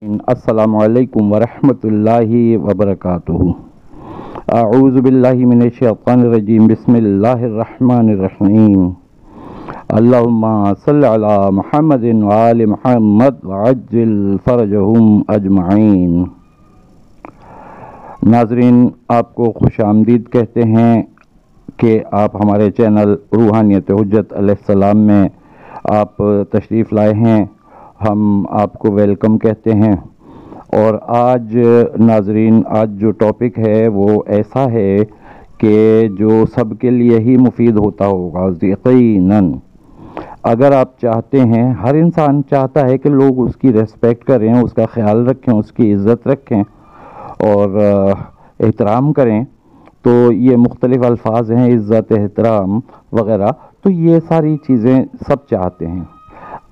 अस्सलामु अलैकुम वरहमतुल्लाहि वबरकातुहू। अऊज़ु बिल्लाहि मिनश्शैतानिर रजीम। बिस्मिल्लाहिर रहमानिर रहीम। अल्लाहुम्मा सल्लि अला मुहम्मदिन व आलि मुहम्मद व अज्जिल फरजहुम अजमईन। नाज़रीन, आपको खुशामदीद कहते हैं कि आप हमारे चैनल रूहानियत हुज्जत अलैहिस्सलाम में आप तशरीफ़ लाए हैं। हम आपको वेलकम कहते हैं। और आज नाज़रीन, आज जो टॉपिक है वो ऐसा है कि जो सबके लिए ही मुफीद होता होगा यकीनन। अगर आप चाहते हैं, हर इंसान चाहता है कि लोग उसकी रेस्पेक्ट करें, उसका ख्याल रखें, उसकी इज़्ज़त रखें और एहतराम करें। तो ये मुख्तलिफ़ अल्फाज हैं, इज़्ज़त, एहतराम वग़ैरह। तो ये सारी चीज़ें सब चाहते हैं।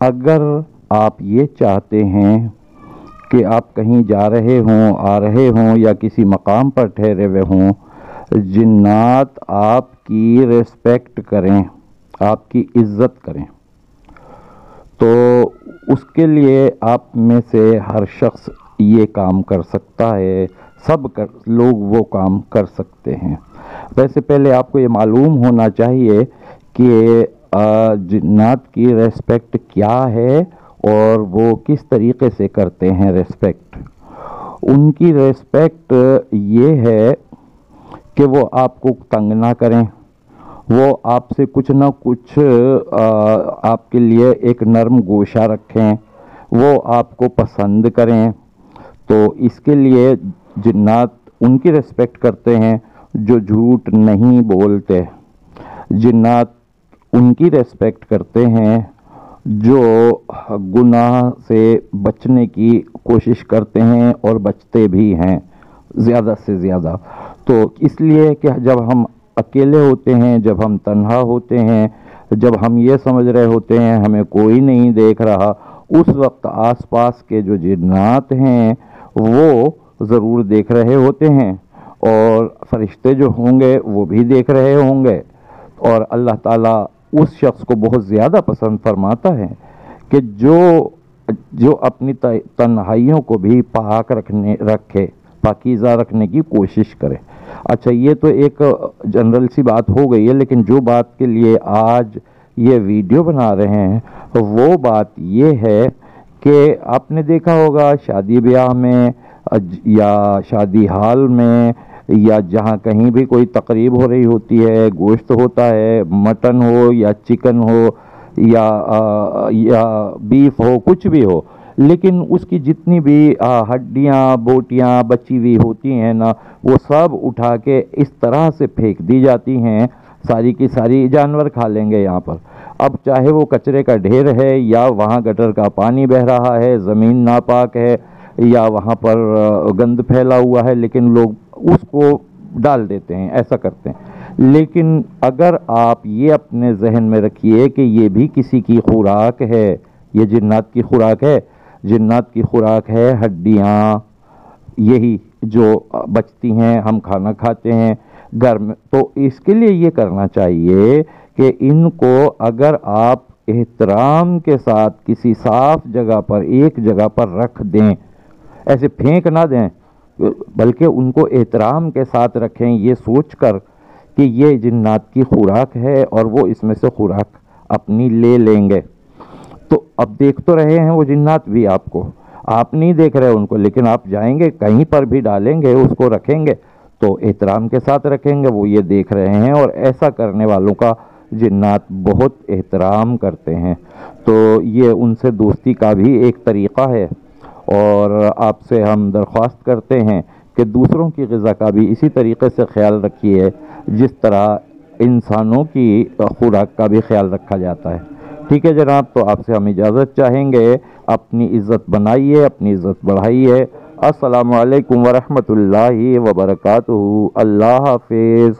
अगर आप ये चाहते हैं कि आप कहीं जा रहे हों, आ रहे हों या किसी मकाम पर ठहरे हुए हों, जिन्नात आपकी रेस्पेक्ट करें, आपकी इज़्ज़त करें, तो उसके लिए आप में से हर शख्स ये काम कर सकता है। लोग वो काम कर सकते हैं। वैसे पहले आपको ये मालूम होना चाहिए कि जिन्नात की रेस्पेक्ट क्या है और वो किस तरीक़े से करते हैं रेस्पेक्ट। उनकी रेस्पेक्ट ये है कि वो आपको तंग ना करें, वो आपसे कुछ ना कुछ आपके लिए एक नरम गोशा रखें, वो आपको पसंद करें। तो इसके लिए जिन्नात उनकी रेस्पेक्ट करते हैं जो झूठ नहीं बोलते। जिन्नात उनकी रेस्पेक्ट करते हैं जो गुनाह से बचने की कोशिश करते हैं और बचते भी हैं ज़्यादा से ज़्यादा। तो इसलिए कि जब हम अकेले होते हैं, जब हम तन्हा होते हैं, जब हम ये समझ रहे होते हैं हमें कोई नहीं देख रहा, उस वक्त आसपास के जो जिन्नात हैं वो ज़रूर देख रहे होते हैं और फरिश्ते जो होंगे वो भी देख रहे होंगे। और अल्लाह ताला उस शख्स को बहुत ज़्यादा पसंद फरमाता है कि जो अपनी तन्हाइयों को भी रखे, पाकीज़ा रखने की कोशिश करे। अच्छा, ये तो एक जनरल सी बात हो गई है, लेकिन जो बात के लिए आज ये वीडियो बना रहे हैं वो बात ये है कि आपने देखा होगा शादी ब्याह में या शादी हाल में या जहाँ कहीं भी कोई तकरीब हो रही होती है, गोश्त होता है, मटन हो या चिकन हो या बीफ हो, कुछ भी हो, लेकिन उसकी जितनी भी हड्डियाँ बोटियाँ बची हुई होती हैं ना, वो सब उठा के इस तरह से फेंक दी जाती हैं, सारी की सारी जानवर खा लेंगे यहाँ पर। अब चाहे वो कचरे का ढेर है या वहाँ गटर का पानी बह रहा है, ज़मीन नापाक है या वहाँ पर गंद फैला हुआ है, लेकिन लोग उसको डाल देते हैं, ऐसा करते हैं। लेकिन अगर आप ये अपने जहन में रखिए कि ये भी किसी की खुराक है, ये जिन्नात की खुराक है। जिन्नात की खुराक है हड्डियाँ, यही जो बचती हैं, हम खाना खाते हैं घर में। तो इसके लिए ये करना चाहिए कि इनको अगर आप एहतराम के साथ किसी साफ जगह पर, एक जगह पर रख दें, ऐसे फेंक ना दें, बल्कि उनको एहतराम के साथ रखें, ये सोचकर कि ये जिन्नात की खुराक है और वो इसमें से खुराक अपनी ले लेंगे। तो अब देख तो रहे हैं वो जिन्नात भी आपको, आप नहीं देख रहे उनको, लेकिन आप जाएंगे कहीं पर भी डालेंगे, उसको रखेंगे तो एहतराम के साथ रखेंगे, वो ये देख रहे हैं। और ऐसा करने वालों का जिन्नात बहुत एहतराम करते हैं। तो ये उनसे दोस्ती का भी एक तरीक़ा है। और आपसे हम दरख्वास्त करते हैं कि दूसरों की ग़िज़ा का भी इसी तरीक़े से ख्याल रखिए जिस तरह इंसानों की खुराक का भी ख्याल रखा जाता है। ठीक है जनाब, तो आपसे हम इजाज़त चाहेंगे। अपनी इज़्ज़त बनाइए, अपनी इज़्ज़त बढ़ाइए। अस्सलामु अलैकुम वरहमतुल्लाहि वबरकातुहू। अल्लाह हाफ़िज़।